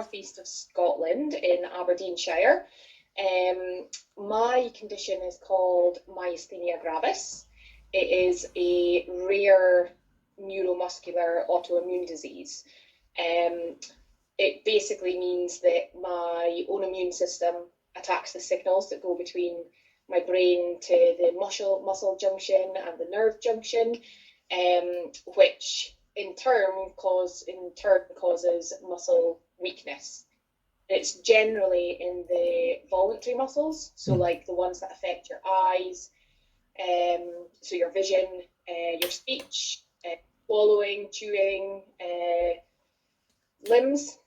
northeast of Scotland in Aberdeenshire. My condition is called Myasthenia Gravis. It is a rare neuromuscular autoimmune disease. It basically means that my own immune system attacks the signals that go between my brain to the muscle junction and the nerve junction, which in turn causes muscle weakness. It's generally in the voluntary muscles, so like the ones that affect your eyes, so your vision, your speech, swallowing, chewing, limbs,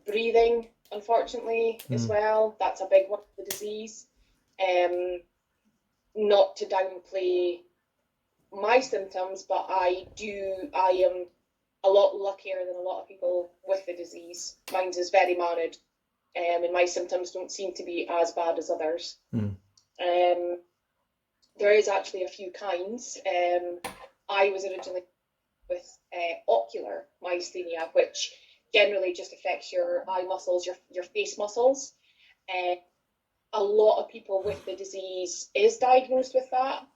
breathing, unfortunately, as well. That's a big one of the disease. Not to downplay my symptoms, but I am a lot luckier than a lot of people with the disease. Mine's is very mild, and my symptoms don't seem to be as bad as others. There is actually a few kinds. I was originally with ocular myasthenia, which generally just affects your eye muscles, your face muscles. A lot of people with the disease is diagnosed with that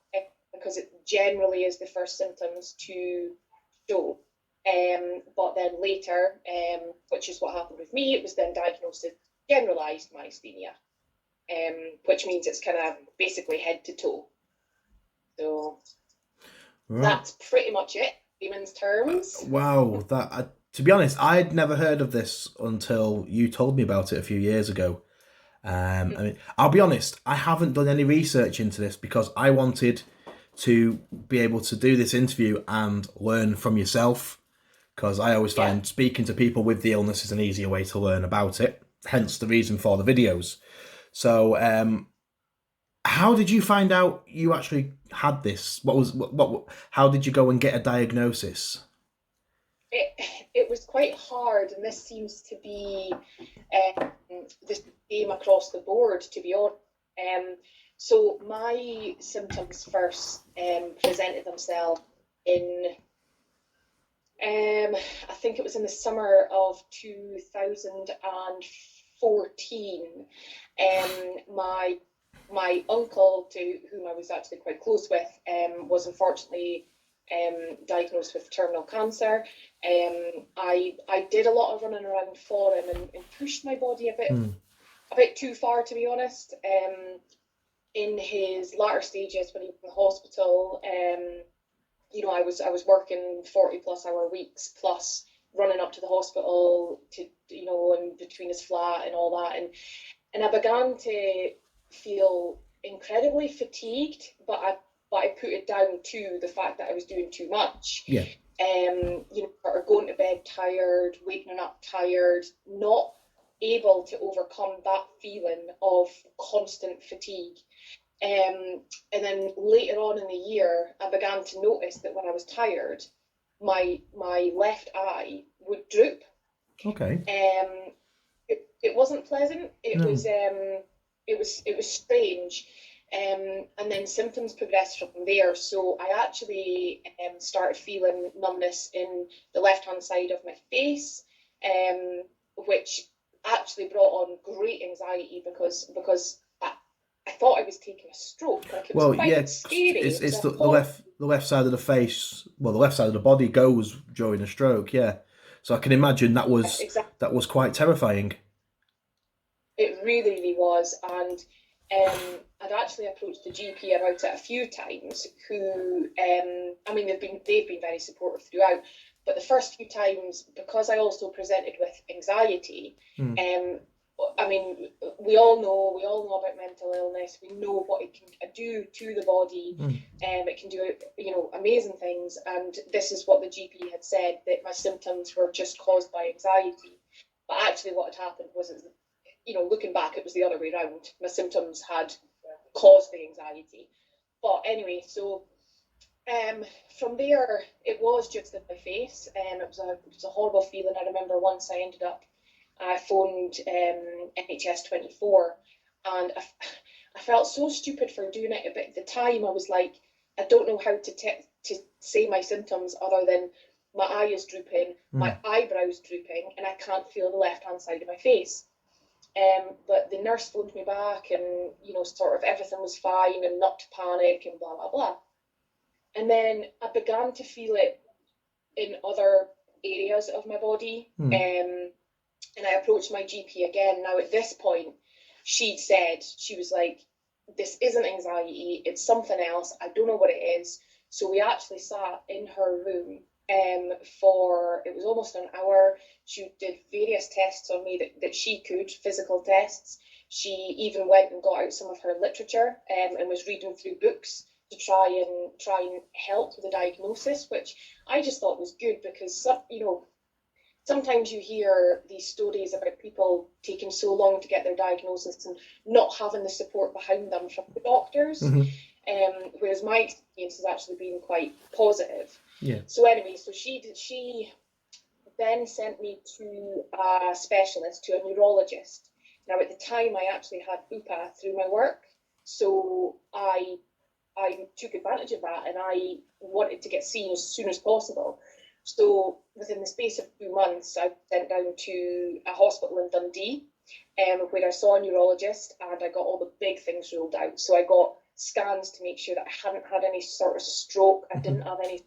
because it generally is the first symptoms to show. But then later, which is what happened with me, it was then diagnosed as generalized myasthenia, which means it's kind of basically head to toe. So that's pretty much it, layman's terms. Wow, to be honest, I'd never heard of this until you told me about it a few years ago. I mean, I'll be honest, I haven't done any research into this because I wanted to be able to do this interview and learn from yourself, because I always find speaking to people with the illness is an easier way to learn about it, hence the reason for the videos. So how did you find out you actually had this? How did you go and get a diagnosis? It was quite hard, and this seems to be the same across the board, to be honest. So my symptoms first presented themselves in, I think it was in the summer of 2014. My uncle, to whom I was actually quite close with, was unfortunately diagnosed with terminal cancer. I did a lot of running around for him and pushed my body a bit too far, to be honest. In his latter stages, when he was in the hospital, I was working 40-plus-hour weeks, plus running up to the hospital to in between his flat and all that, and I began to feel incredibly fatigued, but I put it down to the fact that I was doing too much. Yeah. Or going to bed tired, waking up tired, not able to overcome that feeling of constant fatigue. And then later on in the year, I began to notice that when I was tired, my left eye would droop. Okay. It wasn't pleasant. It was strange. And then symptoms progressed from there. So I actually started feeling numbness in the left-hand side of my face, which actually brought on great anxiety because I thought I was taking a stroke. Like, it was quite scary. It's the left side of the face. Well, the left side of the body goes during a stroke. Yeah, so I can imagine that was quite terrifying. It really, really was, and I'd actually approached the GP about it a few times. Who, they've been very supportive throughout. But the first few times, because I also presented with anxiety, we all know about mental illness. We know what it can do to the body. It can do, amazing things. And this is what the GP had said, that my symptoms were just caused by anxiety. But actually what had happened was, looking back, it was the other way around. My symptoms had caused the anxiety. But anyway, so from there, it was just in my face. It was a horrible feeling. I remember once I phoned NHS 24, and I felt so stupid for doing it. But at the time, I was like, I don't know how to say my symptoms other than my eye is drooping, my Mm. eyebrow's drooping, and I can't feel the left-hand side of my face. But the nurse phoned me back, and sort of everything was fine and not to panic and blah blah blah. And then I began to feel it in other areas of my body. Mm. And I approached my GP again. Now, at this point, she'd said, she was like, this isn't anxiety, it's something else. I don't know what it is. So we actually sat in her room for, it was almost an hour. She did various tests on me that she could, physical tests. She even went and got out some of her literature and was reading through books to try and help with the diagnosis, which I just thought was good because sometimes you hear these stories about people taking so long to get their diagnosis and not having the support behind them from the doctors, Hmm. whereas my experience has actually been quite positive. Yeah. So anyway, so she then sent me to a specialist, to a neurologist. Now at the time I actually had bupa through my work, so I took advantage of that and I wanted to get seen as soon as possible. So within the space of 2 months, I went down to a hospital in Dundee, where I saw a neurologist and I got all the big things ruled out. So I got scans to make sure that I hadn't had any sort of stroke, I Hmm. didn't have any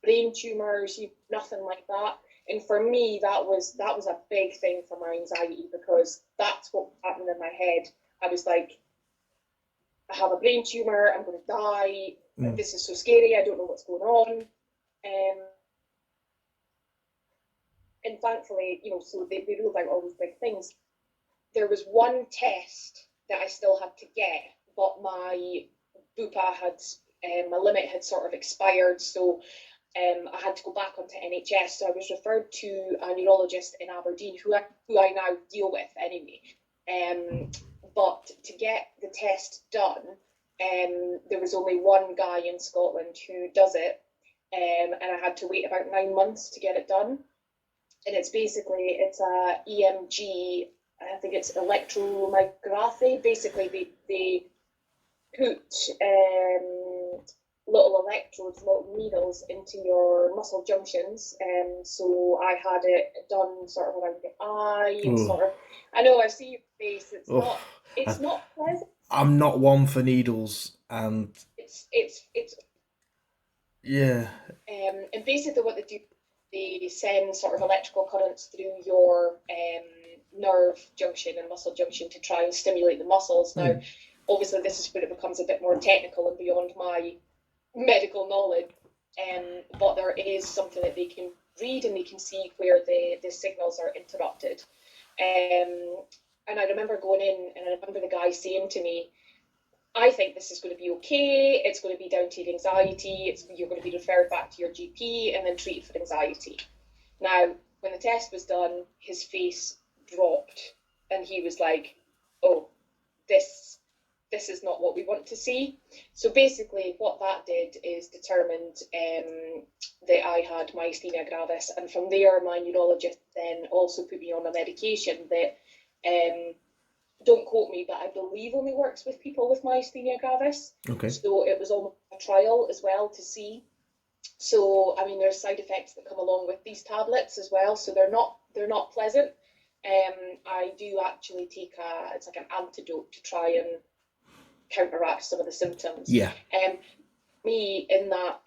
brain tumours, nothing like that. And for me, that was a big thing for my anxiety because that's what was happening in my head. I was like, I have a brain tumor, I'm going to die. Mm. This is so scary. I don't know what's going on. And thankfully, so they ruled out all these big things. There was one test that I still had to get, but my bupa had, my limit had sort of expired. So I had to go back onto NHS. So I was referred to a neurologist in Aberdeen who I now deal with anyway. But to get the test done, there was only one guy in Scotland who does it, and I had to wait about 9 months to get it done. And it's a EMG. I think it's electromyography. Basically, they put little electrodes, little needles into your muscle junctions. And so I had it done sort of around the eye and Oh, sort of. I know I see your face. It's oh. not. It's not pleasant. I'm not one for needles, and It's yeah. and basically what they do, they send sort of electrical currents through your nerve junction and muscle junction to try and stimulate the muscles. Now, Mm. obviously, this is where it becomes a bit more technical and beyond my medical knowledge. But there is something that they can read and they can see where the signals are interrupted. And I remember going in and I remember the guy saying to me, I think this is going to be okay. It's going to be down to the anxiety. You're going to be referred back to your GP and then treated for anxiety. Now, when the test was done, his face dropped, and he was like, "Oh, this this is not what we want to see." So basically, what that did is determined that I had myasthenia gravis, and from there, my neurologist then also put me on a medication that don't quote me, but I believe only works with people with myasthenia gravis. Okay. So it was almost a trial as well to see. So I mean, there's side effects that come along with these tablets as well. So they're not pleasant. I do actually take it's like an antidote to try and counteract some of the symptoms. Yeah. Me in that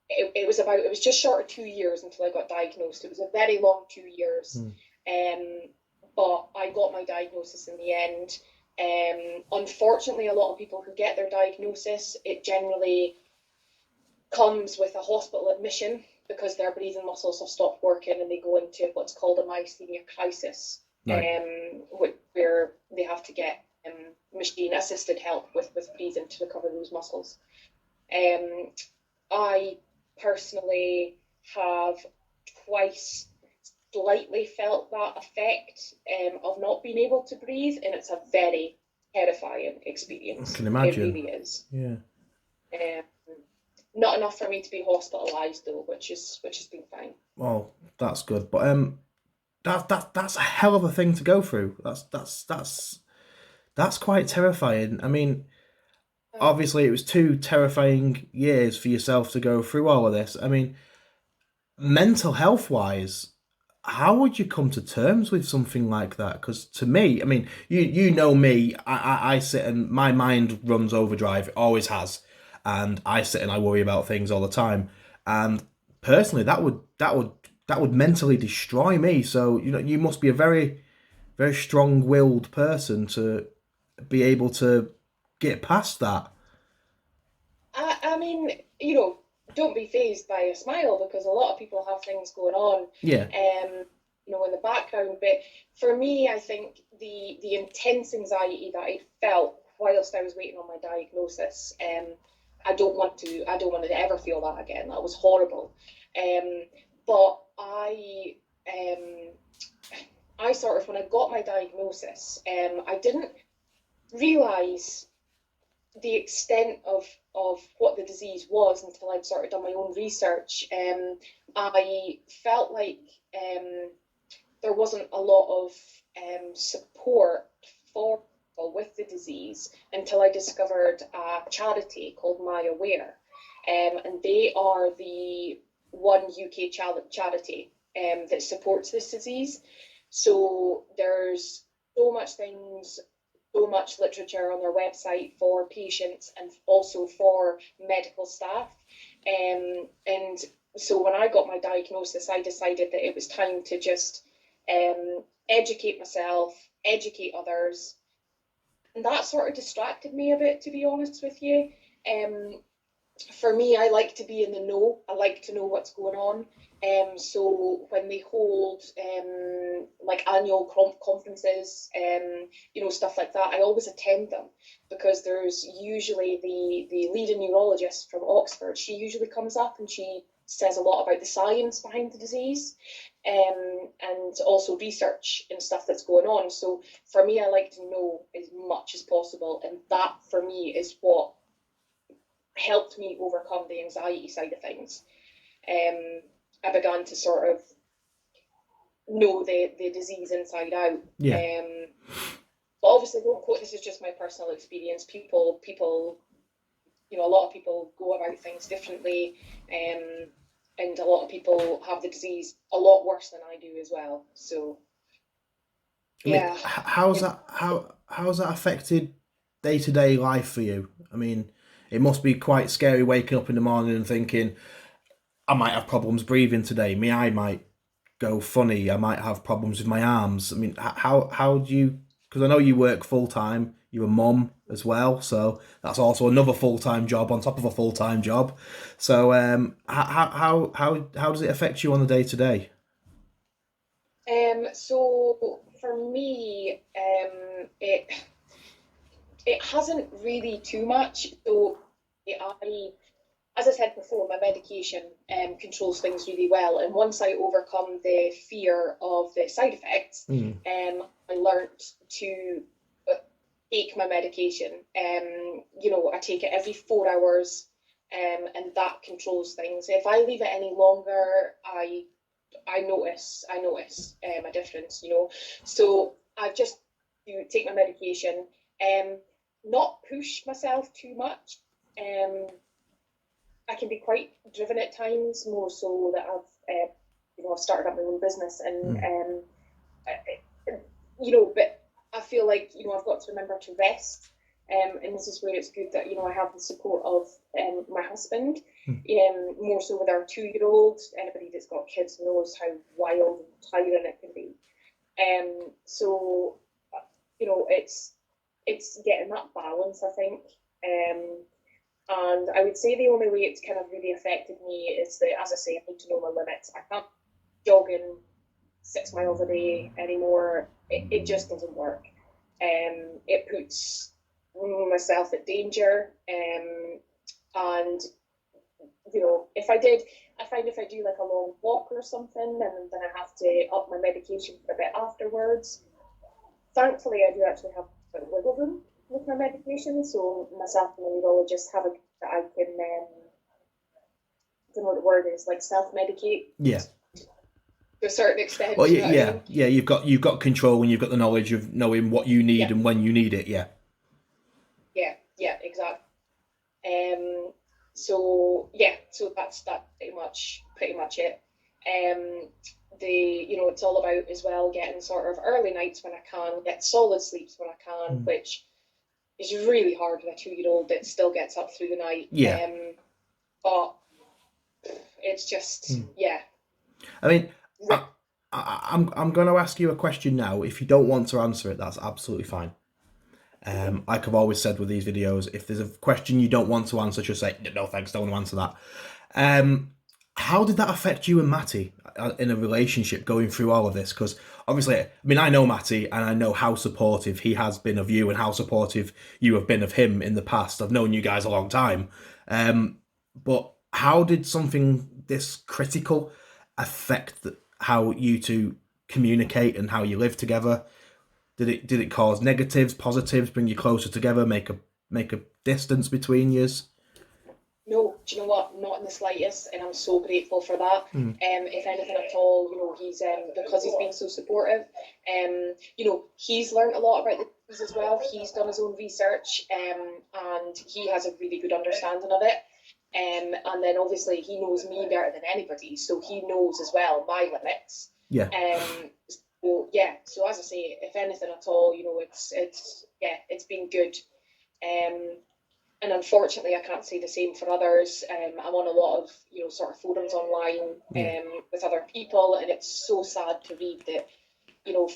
it was just short of 2 years until I got diagnosed. It was a very long 2 years. Mm. Um, but I got my diagnosis in the end. Unfortunately, a lot of people who get their diagnosis, it generally comes with a hospital admission because their breathing muscles have stopped working and they go into what's called a myasthenia crisis, Right. where they have to get machine assisted help with breathing to recover those muscles. Um, I personally have twice slightly felt that effect of not being able to breathe, and it's a very terrifying I experience. can It imagine. really is. Yeah. Um, Not enough for me to be hospitalised though, which has been fine. Well, that's good. But that's a hell of a thing to go through. That's quite terrifying. I mean, obviously it was 2 terrifying years for yourself to go through all of this. I mean, mental health wise, how would you come to terms with something like that? Because to me, I mean, you know me, I sit and my mind runs overdrive, it always has, and I sit and I worry about things all the time. And personally, that would mentally destroy me. So you must be a very very strong willed person to be able to get past that. I mean, don't be phased by a smile because a lot of people have things going on, Yeah, in the background. But for me, I think the intense anxiety that I felt whilst I was waiting on my diagnosis, I don't want to ever feel that again. That was horrible. But I sort of, when I got my diagnosis, I didn't realize the extent of what the disease was until I'd sort of done my own research. I felt like there wasn't a lot of support for people with the disease until I discovered a charity called MyAware. And they are the one UK charity that supports this disease. So there's so much things, so much literature on their website for patients and also for medical staff. And so when I got my diagnosis, I decided that it was time to just educate myself, educate others. And that sort of distracted me a bit, to be honest with you. Um, for me, I like to be in the know. I like to know what's going on. So when they hold like annual conferences, stuff like that, I always attend them because there's usually the leading neurologist from Oxford. She usually comes up and she says a lot about the science behind the disease, and also research and stuff that's going on. So for me, I like to know as much as possible, and that for me is what helped me overcome the anxiety side of things. Um, I began to sort of know the disease inside out. yeah. But obviously, don't quote. This is just my personal experience. People, a lot of people go about things differently, and a lot of people have the disease a lot worse than I do as well. So I mean, yeah, how's that how's that affected day to day life for you? I mean, it must be quite scary waking up in the morning and thinking, I might have problems breathing today. My eye might go funny. I might have problems with my arms. I mean, how do you? Because I know you work full time. You're a mum as well, so that's also another full time job on top of a full time job. So, how does it affect you on the day to day? so for me, it hasn't really too much. So I, as I said before, my medication controls things really well. And once I overcome the fear of the side effects, Mm, I learned to take my medication. I take it every 4 hours, and that controls things. If I leave it any longer, I notice a difference. So I've just to take my medication, um, not push myself too much. Um, I can be quite driven at times, more so that I've started up my own business, and mm, but I feel like I've got to remember to rest, and this is where it's good that I have the support of my husband, mm. more so with our 2-year-old. Anybody that's got kids knows how wild and tiring it can be. So it's getting that balance, I think. And I would say the only way it's kind of really affected me is that, as I say, I need to know my limits. I can't jogging 6 miles a day anymore. It just doesn't work. It puts myself at danger. And I find if I do like a long walk or something, and then I have to up my medication for a bit afterwards. Thankfully, I do actually have a bit of wiggle room with my medication, so myself and the neurologist have a that I can, I don't know what the word is, like self-medicate Yeah. to a certain Well, extent. You yeah, know what I yeah, mean? yeah. You've got control and you've got the knowledge of knowing what you need Yeah, and when you need it. Yeah. yeah, yeah, exactly. So yeah, so that's pretty much it. It's all about as well getting sort of early nights when I can, get solid sleeps when I can, Mm. which is really hard with a 2-year-old that still gets up through the night. Yeah. But it's just, Mm. yeah. I mean, I'm going to ask you a question now. If you don't want to answer it, that's absolutely fine. Like I've always said with these videos, if there's a question you don't want to answer, just say, no thanks, don't want to answer that. How did that affect you and Matty in a relationship going through all of this? Because obviously, I mean, I know Matty and I know how supportive he has been of you and how supportive you have been of him in the past. I've known you guys a long time. But how did something this critical affect how you two communicate and how you live together? Did it cause negatives, positives, bring you closer together, make a distance between yous? No, do you know what? Not in the slightest, and I'm so grateful for that. Mm. If anything at all, he's because he's been so supportive. He's learned a lot about the disease as well. He's done his own research, and he has a really good understanding of it. And then obviously he knows me better than anybody, so he knows as well my limits. Yeah. So yeah, so as I say, if anything at all, it's been good. Um, and unfortunately, I can't say the same for others. I'm on a lot of sort of forums online Yeah. with other people, and it's so sad to read that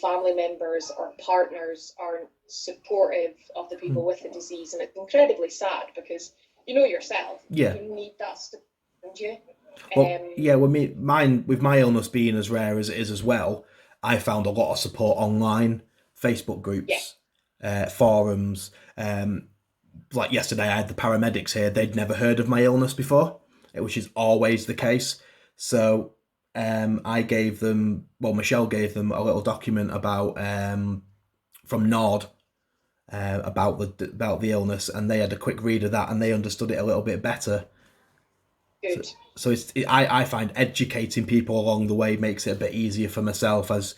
family members or partners aren't supportive of the people with the disease, and it's incredibly sad because yourself, Yeah. you need that support around you. Well, yeah, with my illness being as rare as it is as well, I found a lot of support online, Facebook Yeah, groups, forums. Like yesterday, I had the paramedics here. They'd never heard of my illness before, which is always the case. So I gave them, well, Michelle gave them a little document about from Nord about the illness, and they had a quick read of that, and they understood it a little bit better. So, good. I find educating people along the way makes it a bit easier for myself, as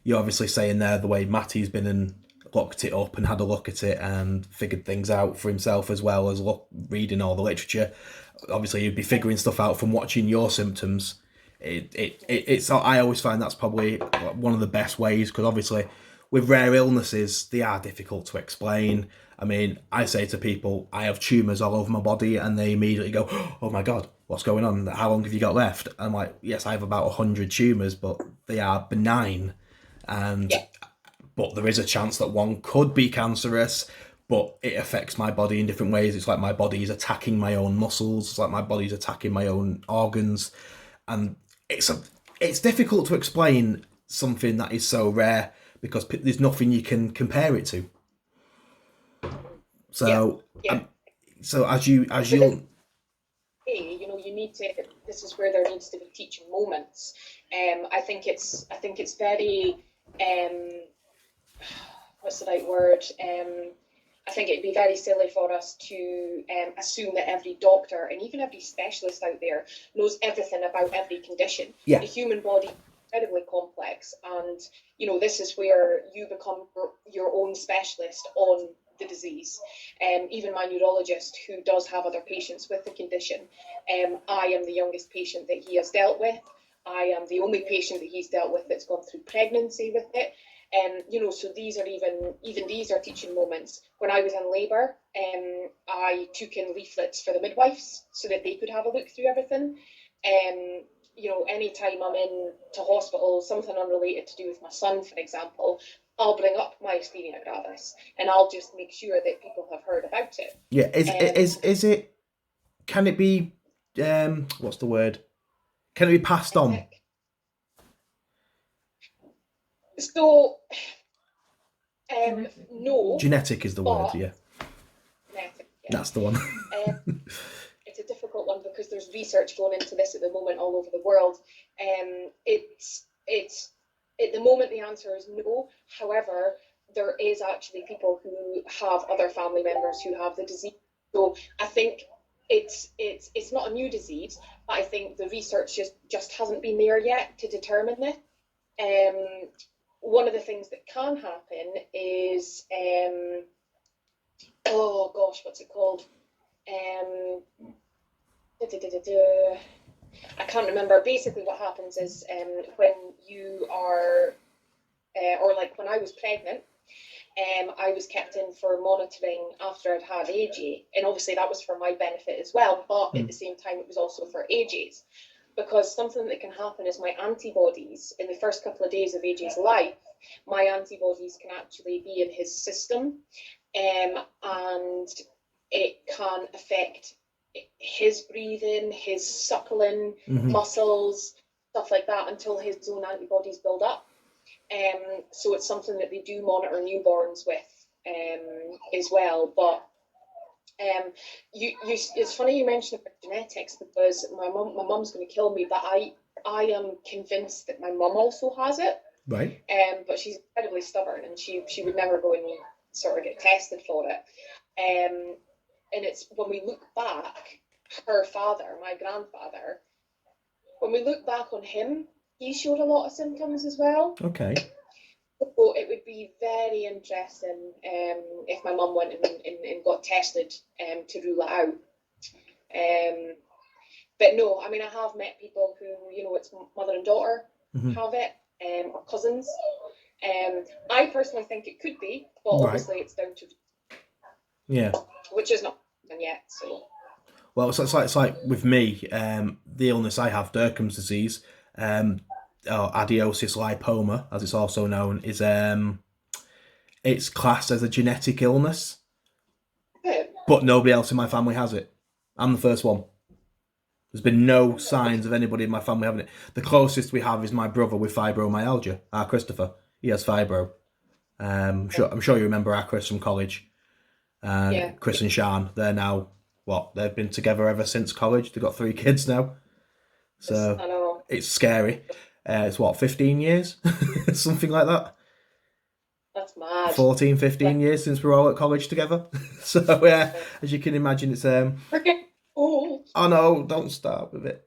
you're obviously saying there, the way Matty's been and looked it up and had a look at it and figured things out for himself, as well as reading all the literature. Obviously, you'd be figuring stuff out from watching your symptoms. It's I always find that's probably one of the best ways, because obviously with rare illnesses they are difficult to explain. I mean, I say to people, I have tumours all over my body, and they immediately go, oh my God, what's going on? How long have you got left? I'm like, yes, I have about 100 tumours, but they are benign. And Yeah, but there is a chance that one could be cancerous, but it affects my body in different ways. It's like my body is attacking my own muscles. It's like my body's attacking my own organs. And it's difficult to explain something that is so rare, because there's nothing you can compare it to. yeah, So, yeah. so as But this you'll you need to. This is where there needs to be teaching moments. I think it's very what's the right word? I think it'd be very silly for us to assume that every doctor and even every specialist out there knows everything about every condition. yeah The human body is incredibly complex, and this is where you become your own specialist on the disease. Even my neurologist, who does have other patients with the condition, I am the youngest patient that he has dealt with. I am the only patient that he's dealt with that's gone through pregnancy with it. So these are even these are teaching moments. When I was in labour, I took in leaflets for the midwives so that they could have a look through everything. Anytime I'm in to hospital, something unrelated to do with my son, for example, I'll bring up myasthenia gravis, and I'll just make sure that people have heard about it. yeah Um, is it, can it be what's the word, can it be passed on? so no, Genetic is the word, but yeah, genetic, yeah. that's the one. It's a difficult one because there's research going into this at the moment all over the world. It's at the moment the answer is no. However, there is actually people who have other family members who have the disease. So I think it's not a new disease, but I think the research just hasn't been there yet to determine this. Um, One of the things that can happen is oh gosh, what's it called? um, I can't remember. Basically, what happens is when you are, or like when I was pregnant, I was kept in for monitoring after I'd had AJ, and obviously that was for my benefit as well. But at the same time, it was also for AJ's, because something that can happen is my antibodies in the first couple of days of AJ's life, my antibodies can actually be in his system, and it can affect his breathing, his suckling, muscles, stuff like that, until his own antibodies build up. So it's something that they do monitor newborns with as well. But it's funny you mentioned about genetics, because my mum's going to kill me, but I am convinced that my mum also has it. Right. But she's incredibly stubborn, and she would never go and sort of get tested for it. And it's when we look back, her father, my grandfather, when we look back on him, he showed a lot of symptoms as well. Okay. So it would be very interesting if my mum went and got tested to rule it out. But no, I mean, I have met people who, it's mother and daughter have it, or cousins. I personally think it could be, but obviously it's down to... Yeah. Which is not done yet, so... Well, it's like with me, the illness I have, Derkham's disease, or adenosis lipoma, as it's also known, is it's classed as a genetic illness, but nobody else in my family has it. I'm the first one. There's been no signs of anybody in my family having it. The closest we have is my brother with fibromyalgia, Christopher. He has fibro. I'm sure you remember Chris from college. Chris and Shan, they're now... they've been together ever since college. They've got 3 kids now. So I know. It's scary. It's 15 years? Something like that. That's mad. 14, 15 years since we're all at college together. So as you can imagine, it's We're getting old. Oh no, don't start with it.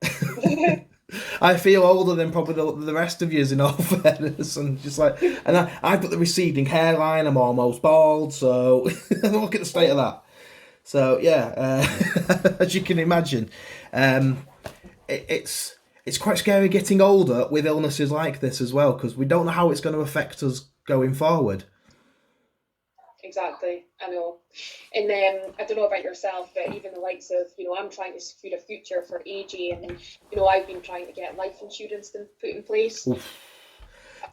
I feel older than probably the rest of yous, in all fairness, and just like, and I've got the receding hairline. I'm almost bald, so look at the state of that. So as you can imagine, it's quite scary getting older with illnesses like this as well, because we don't know how it's going to affect us going forward. Exactly, I know. And I don't know about yourself, but even the likes of, I'm trying to secure a future for AJ, and I've been trying to get life insurance put in place. Oof.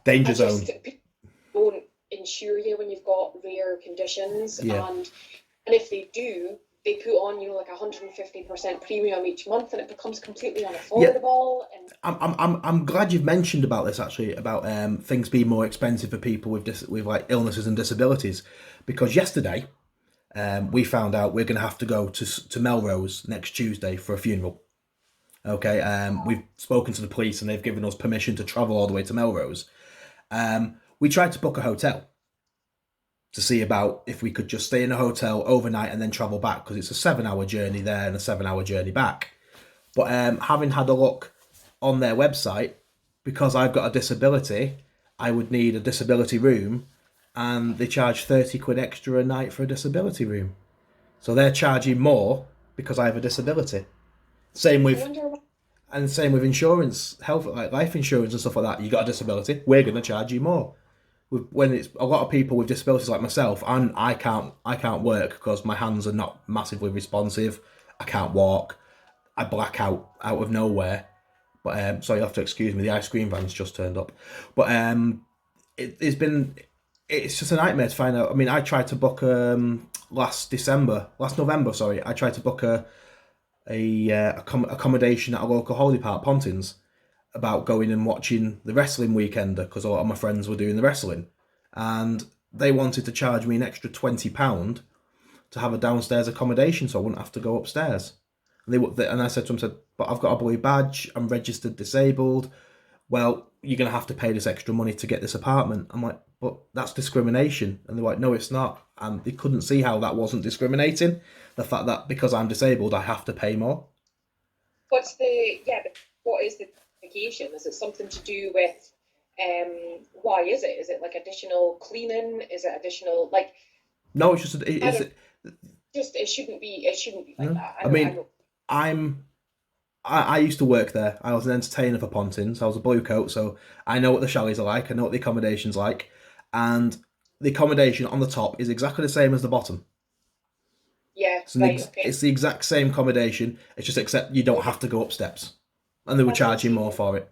Danger zone. People don't insure you when you've got rare conditions, and if they do, they put on like 150% premium each month, and it becomes completely unaffordable. And I'm glad you've mentioned about this, actually, about things being more expensive for people with like illnesses and disabilities, because yesterday we found out we're going to have to go to Melrose next Tuesday for a funeral. Okay, we've spoken to the police and they've given us permission to travel all the way to Melrose. We tried to book a hotel to see about if we could just stay in a hotel overnight and then travel back, because it's a 7-hour journey there and a 7-hour journey back. But having had a look on their website, because I've got a disability, I would need a disability room, and they charge 30 quid extra a night for a disability room. So they're charging more because I have a disability. Same with insurance, health, like life insurance and stuff like that. You got a disability, we're going to charge you more. When it's a lot of people with disabilities like myself, I can't work because my hands are not massively responsive. I can't walk. I black out of nowhere. But so you'll have to excuse me. The ice cream van's just turned up. But it's just a nightmare to find out. I mean, I tried to book last November. Sorry, I tried to book a accommodation at a local holiday park, Pontins, about going and watching the wrestling weekender, because a lot of my friends were doing the wrestling, and they wanted to charge me an extra £20 to have a downstairs accommodation so I wouldn't have to go upstairs. And I said to them, but I've got a blue badge, I'm registered disabled. Well, you're going to have to pay this extra money to get this apartment. I'm like, but that's discrimination. And they're like, no, it's not. And they couldn't see how that wasn't discriminating. The fact that because I'm disabled, I have to pay more. what is the justification? Is it something to do with why is it? Is it like additional cleaning? Is it additional like? No, it's just just it shouldn't be like No, that. I I mean, know. I'm I used to work there. I was an entertainer for Pontins. I was a blue coat, so I know what the chalets are like. I know what the accommodation's like, and the accommodation on the top is exactly the same as the bottom. Yeah, right, okay. It's the exact same accommodation. It's just except you don't have Okay. to go up steps, and they were That's charging insane more then. for it.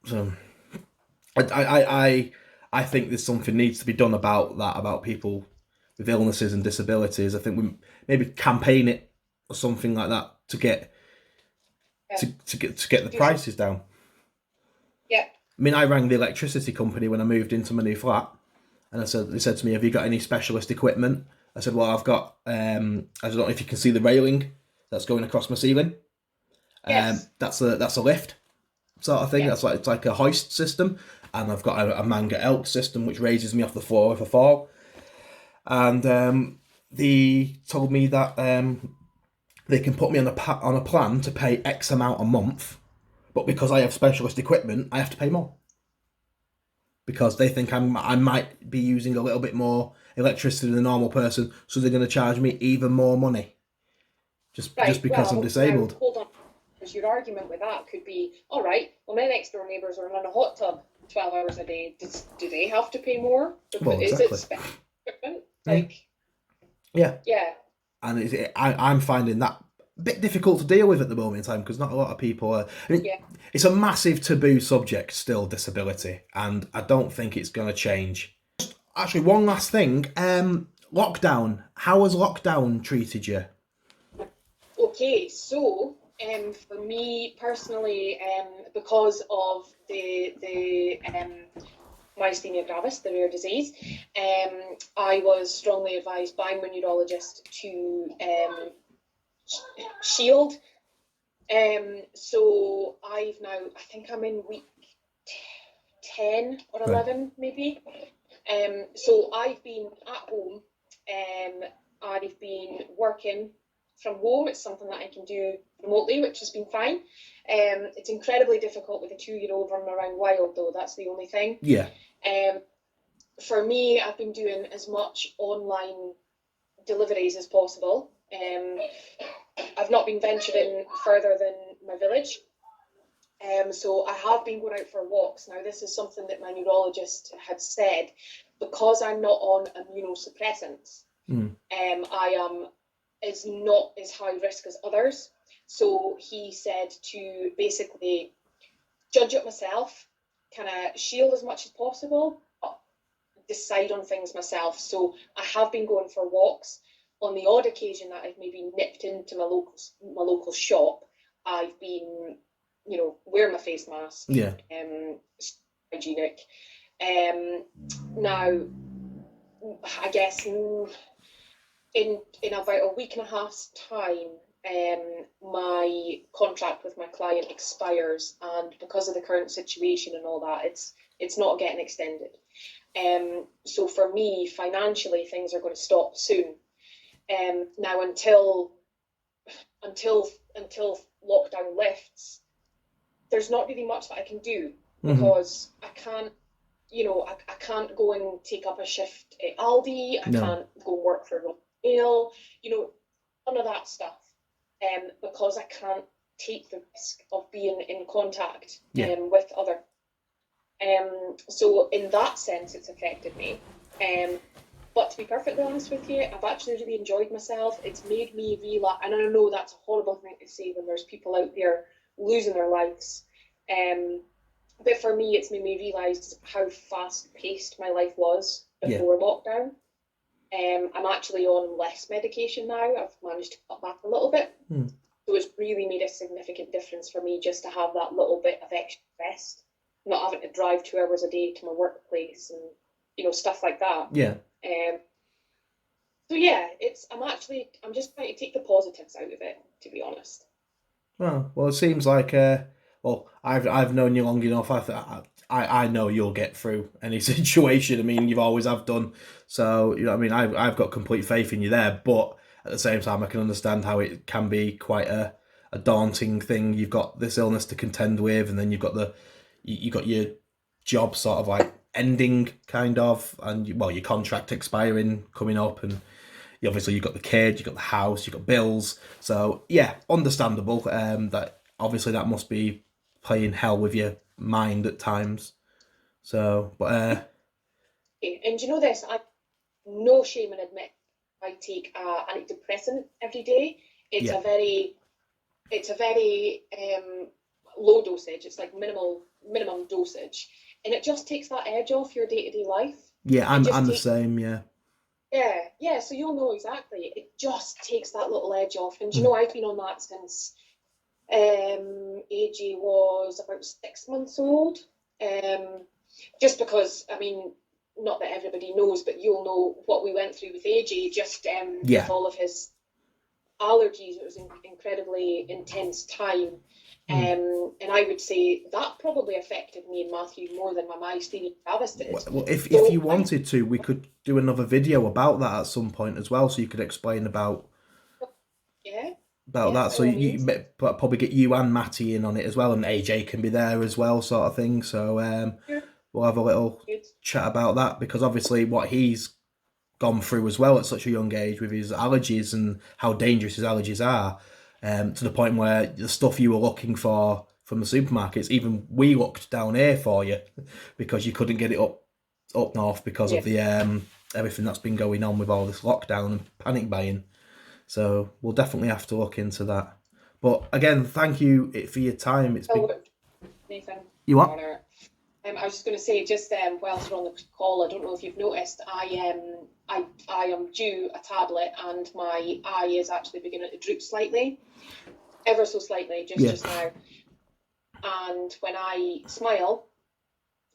So I think there's something needs to be done about that, about people with illnesses and disabilities. I think we maybe campaign it or something like that to get Yeah. to get the Do some. prices down. Yeah. I mean, I rang the electricity company when I moved into my new flat, and they said to me, "Have you got any specialist equipment?" I said, "Well, I've got. I don't know if you can see the railing that's going across my ceiling. Yes. That's a lift sort of thing. Yeah. That's like it's like a hoist system, and I've got a manga elk system which raises me off the floor if I fall." And they told me that they can put me on a plan to pay X amount a month, but because I have specialist equipment, I have to pay more because they think I might be using a little bit more electricity than a normal person, so they're going to charge me even more money just Right. because I'm Well, now disabled. hold on. Because your argument with that could be, all right, well, my next door neighbours are in a hot tub 12 hours a day. Do they have to pay more? Well, Is it exactly. special equipment? Mm. Like, Yeah, yeah, and I'm finding that a bit difficult to deal with at the moment in time because not a lot of people are. I mean, yeah. it's a massive taboo subject still, disability, and I don't think it's going to change. Actually, one last thing. Lockdown. How has lockdown treated you? Okay, so for me personally, because of the myasthenia gravis, the rare disease, I was strongly advised by my neurologist to shield. So I've now, I think I'm in week 10 or Right. 11 maybe. So I've been at home. I've been working from home. It's something that I can do remotely, which has been fine. It's incredibly difficult with a 2-year-old running around wild, though. That's the only thing. Yeah. Um, for me, I've been doing as much online deliveries as possible. I've not been venturing further than my village. So I have been going out for walks. Now, this is something that my neurologist had said. Because I'm not on immunosuppressants, Mm. I am is not as high risk as others. So he said to basically judge it myself, kind of shield as much as possible, but decide on things myself. So I have been going for walks. On the odd occasion that I've maybe nipped into my local shop, I've been, wearing my face mask, Yeah. hygienic. Now, I guess in about a week and a half's time, my contract with my client expires, and because of the current situation and all that, it's not getting extended. So for me, financially, things are going to stop soon. Now, until until lockdown lifts, there's not really much that I can do Mm-hmm. because I can't. I can't go and take up a shift at Aldi. I No. can't go work for Mail. None of that stuff. Because I can't take the risk of being in contact Yeah. with other. So in that sense, it's affected me. But to be perfectly honest with you, I've actually really enjoyed myself. It's made me realize, and I know that's a horrible thing to say when there's people out there losing their lives. But for me, it's made me realise how fast paced my life was Yeah. before lockdown. I'm actually on less medication now. I've managed to cut back a little bit. Mm. So it's really made a significant difference for me just to have that little bit of extra rest, not having to drive 2 hours a day to my workplace and stuff like that. Yeah. So yeah, I'm just trying to take the positives out of it, to be honest. Well, it seems like well, I've known you long enough. I know you'll get through any situation. I mean, you've always have done. So I mean, I've got complete faith in you there. But at the same time, I can understand how it can be quite a daunting thing. You've got this illness to contend with, and then you got your job sort of like ending kind of, and well, your contract expiring coming up, and obviously you've got the kid, you've got the house, you've got bills. So yeah, understandable. That obviously that must be playing hell with your mind at times. So, but And you know this, I no shame in admit I take a antidepressant every day. It's yeah, a very low dosage. It's like minimum dosage, and it just takes that edge off your day to day life. yeah, It just I'm the takes same. Yeah. yeah. So you'll know exactly. It just takes that little edge off. And you Mm. know, I've been on that since AJ was about 6 months old. Just because, I mean, not that everybody knows, but you'll know what we went through with AJ, just with Yeah. all of his allergies. It was an incredibly intense time. Mm. And I would say that probably affected me and Matthew more than my myasthenia gravis did. Well, if you So I, wanted to, we could do another video about that at some point as well, so you could explain yeah, about yeah, that. by So all means. probably get you and Matty in on it as well, and AJ can be there as well, sort of thing. So Sure, we'll have a little good. chat about that, because obviously what he's gone through as well at such a young age with his allergies and how dangerous his allergies are, to the point where the stuff you were looking for from the supermarkets, even we looked down here for you because you couldn't get it up north because Yeah. of the everything that's been going on with all this lockdown and panic buying. So we'll definitely have to look into that. But again, thank you for your time. It's been Oh, Nathan, you what? honor. I was just going to say, just whilst we're on the call, I don't know if you've noticed, I am due a tablet, and my eye is actually beginning to droop slightly, ever so slightly, Yeah. just now. And when I smile,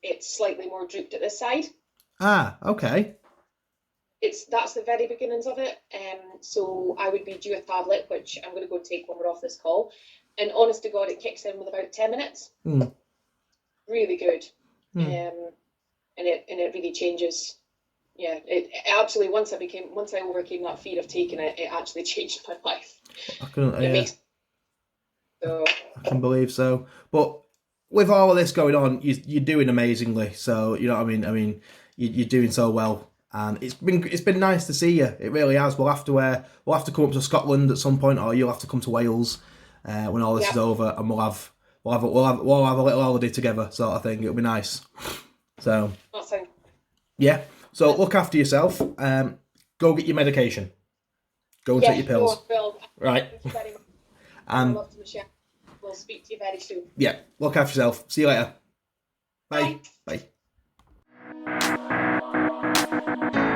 it's slightly more drooped at this side. Ah, okay. That's the very beginnings of it. So I would be due a tablet, which I'm going to go take when we're off this call. And honest to God, it kicks in with about 10 minutes. Mm. Really good. Mm. And it really changes. Yeah, it absolutely, once I overcame that fear of taking it, it actually changed my life. I can And it yeah, makes so I can believe so. But with all of this going on, you're doing amazingly. So you know what I mean. You're doing so well, and it's been nice to see you. It really has. We'll have to come up to Scotland at some point, or you'll have to come to Wales when all this yeah, is over, and we'll have a little holiday together, sort of thing. It'll be nice. So that sounds yeah. So good. look after yourself. Go get your medication. Go and take Yeah, your no, pills. Phil, Right. thank you very much. And my And love to Michelle. We'll speak to you very soon. yeah, look after yourself. See you later. Bye. Bye. Bye.